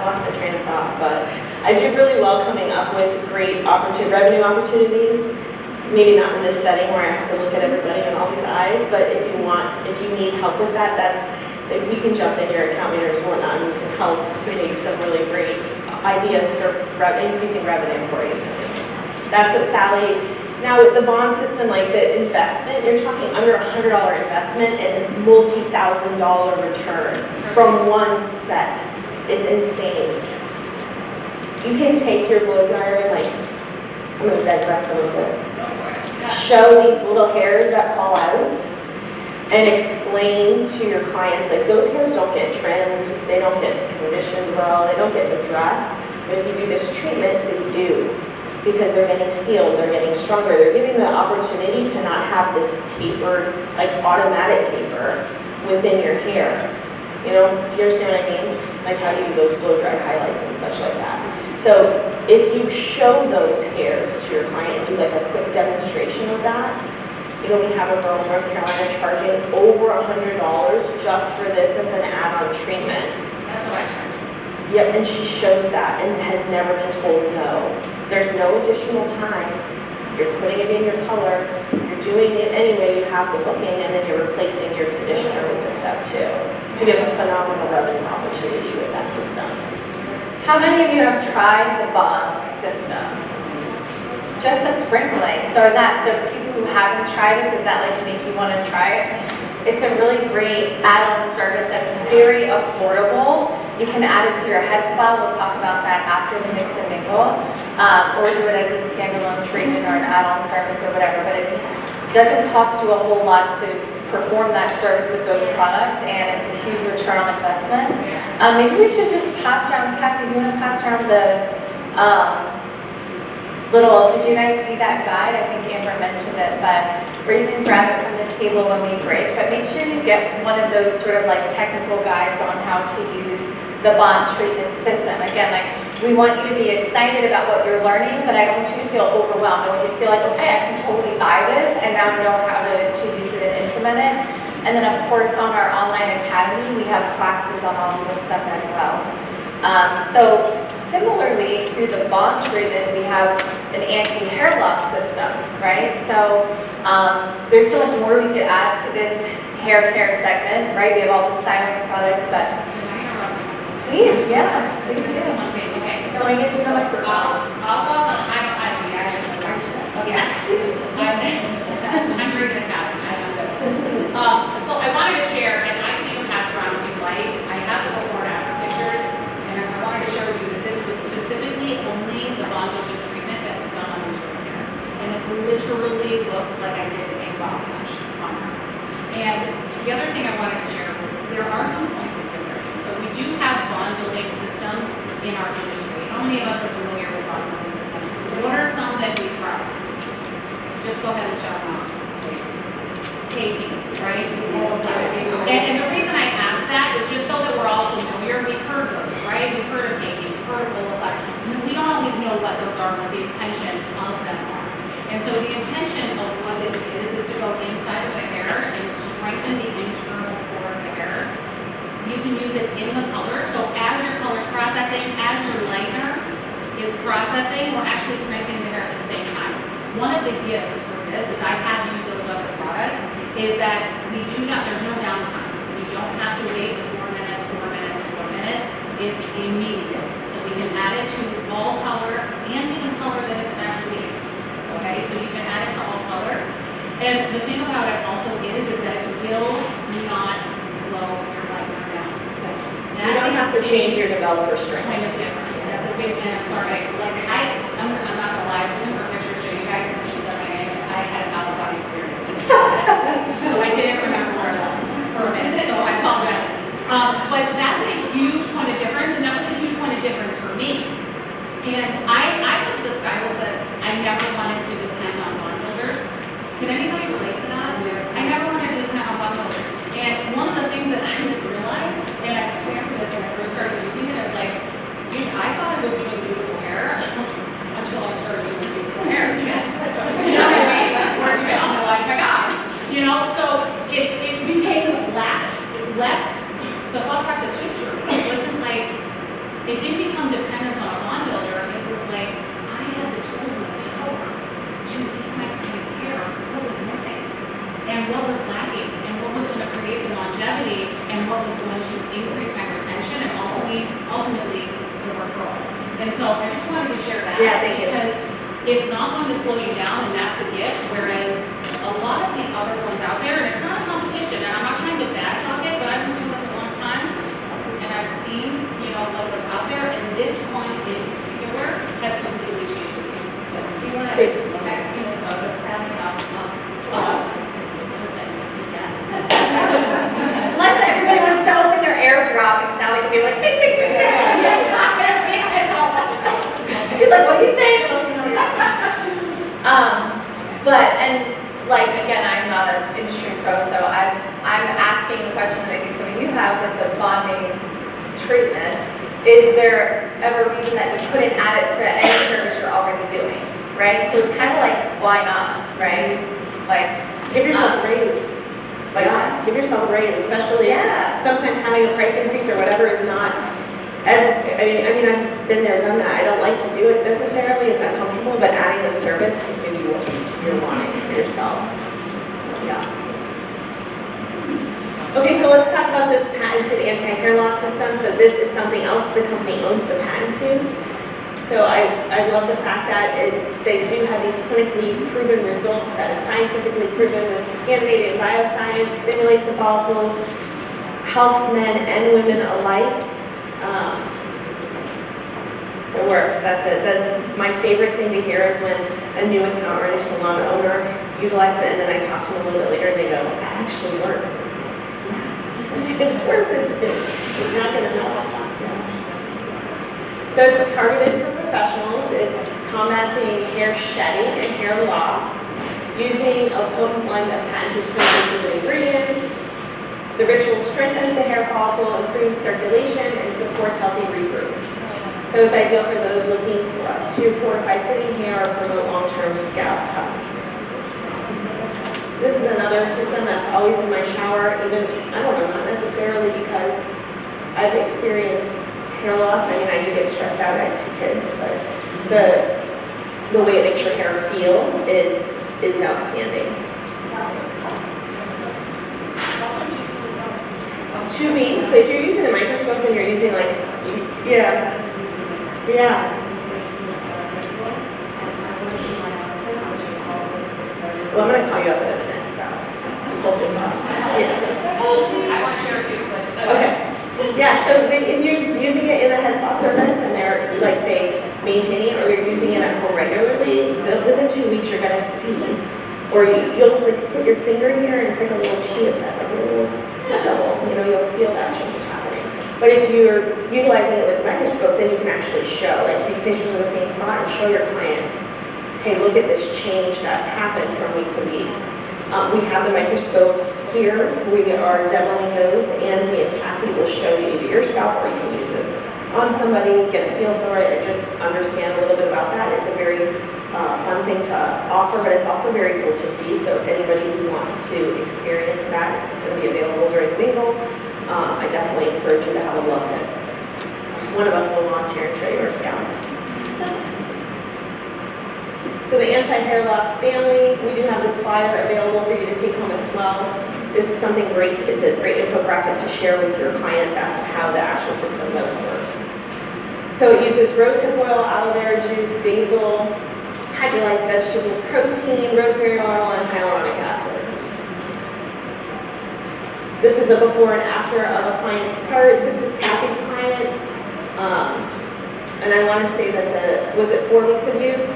I lost my train of thought, but I do really well coming up with great revenue opportunities. Maybe not in this setting where I have to look at everybody in all these eyes, but if you need help with that, we can jump in your account managers and whatnot, and we can help to make some really great ideas for increasing revenue for you. So that's what Sally, now with the bond system, like the investment, you're talking under $100 investment and multi-$1,000 return from one set. It's insane. You can take your blow dryer and I'm going to digress a little bit. Show these little hairs that fall out and explain to your clients, those hairs don't get trimmed, they don't get conditioned well, they don't get addressed. But if you do this treatment, they do, because they're getting sealed, they're getting stronger. They're giving the opportunity to not have this tapered, automatic taper within your hair. Do you understand what I mean? How you do those blow dry highlights and such like that. So if you show those hairs to your client and do a quick demonstration of that, we have a girl in North Carolina charging over $100 just for this as an add-on treatment. That's what I charge. Yep, and she shows that and has never been told no. There's no additional time. You're putting it in your color, you're doing it anyway, you have the booking, and then you're replacing your conditioner with this step too. So you have a phenomenal revenue opportunity with that system. How many of you have tried the bond system? Just the sprinkling. So is that the people who haven't tried it, does that make you want to try it? It's a really great add-on service that's very affordable. You can add it to your head spa. We'll talk about that after the mix and mingle. Or do it as a standalone treatment or an add-on service or whatever. But it doesn't cost you a whole lot to perform that service with those products, and it's a huge return on investment. Maybe we should just pass around, Kathy, you want to pass around the did you guys see that guide? I think Amber mentioned it, or you can grab it from the table when we break. But make sure you get one of those sort of technical guides on how to use the bond treatment system. Again, we want you to be excited about what you're learning, but I don't want you to feel overwhelmed. I want you to feel okay, I can totally buy this, and now I know how to use it and implement it. And then, of course, on our online academy, we have classes on all of this stuff as well. So similarly to the bond treatment, we have an anti-hair loss system, right? So there's so much more we could add to this hair care segment, right? We have all the styling products, but please, yeah, please do. Okay. Going into the microphone. I'll go on. I don't have any. I have a question. Okay. I'm very good at chatting. I know this. So I wanted to share, and I can even pass around if you'd like. I have the before and after pictures, and I wanted to show you that this was specifically only the bond building treatment that was done on this girl's hair. And it literally looks like I did a bond wash on her. And the other thing I wanted to share was there are some points of difference. So we do have bond building systems in our industry. How many of us are familiar with bond building systems? What are some that we've tried? Just go ahead and shout them out. K-Team, right? All of those. And the reason I ask that is just so that we're all familiar. We've heard those, right? We've heard of K-Team, we've heard of Olaplex. We don't always know what those are, what the intention of them are. And so the intention of what this is to go inside of the hair and strengthen the internal core of the hair. You can use it in the color. So as your color's processing, as your liner is processing, we're actually strengthening the hair at the same time. One of the gifts for this is I have used those other products, is that there's no downtime. We don't have to wait 4 minutes, 4 minutes, 4 minutes. It's immediate. So we can add it to all color and even color that is naturally. Okay, so you can add it to all color. And the thing about it also is that it will not slow your liner down. You don't have to change your developer strength. Kind of difference. That's a big thing. Sorry, I'm not gonna lie. I was doing her picture to show you guys when she said my name. I had an out-of-body experience. So I didn't remember where it was for a minute. So I apologize. But that's a huge point of difference, and that was a huge point of difference for me. And I was the stylist that I never wanted to depend on bond builders. Can anybody relate to that? I never wanted to depend on bond builders. And one of the things that I didn't realize, and I planned for this when I first started using it, I was like, dude, I thought I was doing beautiful hair until I started doing beautiful hair. Shit. You know what I mean? Where have you been all my life? My God. You know, so it became less, the thought process changed for me. It it didn't become dependence on a bond builder. It was like, I had the tools and the power to make my client's hair, what was missing, and what was lacking, and what was going to create the longevity, and what was going to increase my retention, and ultimately the referrals. And so I just wanted to share that. Yeah, thank you. Because it's not going to slow you down, and that's the gift, whereas a lot of the other ones out there, and it's not a competition, and I'm not trying to bad talk it, but I've been doing this a long time, and I've seen, like what's out there, and this one in particular has completely changed me. So, Do you want to text me the photo, Sally? listen, yes. Unless everybody wants to open their AirDrop and Sally can be like, tick, tick, tick, tick. She's like, what are you saying? But, and like, again, I'm not an industry pro, so I'm asking the question that maybe some of you have with the bonding treatment. Is there ever a reason that you couldn't add it to any service you're already doing, right? So it's kind of like, why not, right? Like, Give yourself a raise. like that. Give yourself a raise, especially Yeah. sometimes having a price increase or whatever is not, and, I mean, I've been there, done that. I don't like to do it necessarily, it's uncomfortable, but adding the service can give you what you're wanting for yourself. Yeah. Okay, so let's talk about this patented anti-hair loss system. So this is something else the company owns the patent to. So I love the fact that they do have these clinically proven results that are scientifically proven with Scandinavian bioscience, stimulates the follicles, helps men and women alike. It works, that's it. That's my favorite thing to hear is when a new account or a new salon owner utilizes it, and then I talk to them a little bit later and they go, that actually works. Of course it's not going to help. So it's targeted for professionals. It's combating hair shedding and hair loss using a potent blend of patented chemicals and ingredients. The ritual strengthens the hair follicle, improves circulation, and supports healthy regrowth. So it's ideal for those looking to fortify thinning hair or promote long-term scalp health. This is another system that's always in my shower, even, I don't know, not necessarily because I've experienced hair loss. I mean, I do get stressed out, I have 2 kids, but the way it makes your hair feel is outstanding. 2 weeks, but if you're using the microscope and you're using like, yeah. Well, I'm going to call you up in a minute, so hold your thought. Yes. I want to share too, but. Okay. Yeah, so if you're using it in a head spa service and they're, like, say, maintaining it, or you're using it at home regularly, within 2 weeks you're going to see, or you'll like put your finger here and it's like a little chia pet, like a little stubble, you'll feel that change happening. But if you're utilizing it with a microscope, then you can actually show, like take pictures of the same spot and show your clients, hey, look at this change that's happened from week to week. We have the microscopes here. We are demoing those. Angie and Kathy will show you either your scalp or you can use it on somebody, get a feel for it, and just understand a little bit about that. It's a very fun thing to offer, but it's also very cool to see. So if anybody who wants to experience that, it's going to be available during bingo. I definitely encourage you to have a look at it. One of us will volunteer and show you our scalp. So the anti-hair loss family, we do have this flyer available for you to take home as well. This is something great. It's a great infographic to share with your clients as to how the actual system does work. So it uses rosehip oil, aloe vera juice, basil, hydrolyzed vegetable protein, rosemary oil, and hyaluronic acid. This is a before and after of a client's part. This is Kathy's client. And I want to say that was it 4 weeks of use?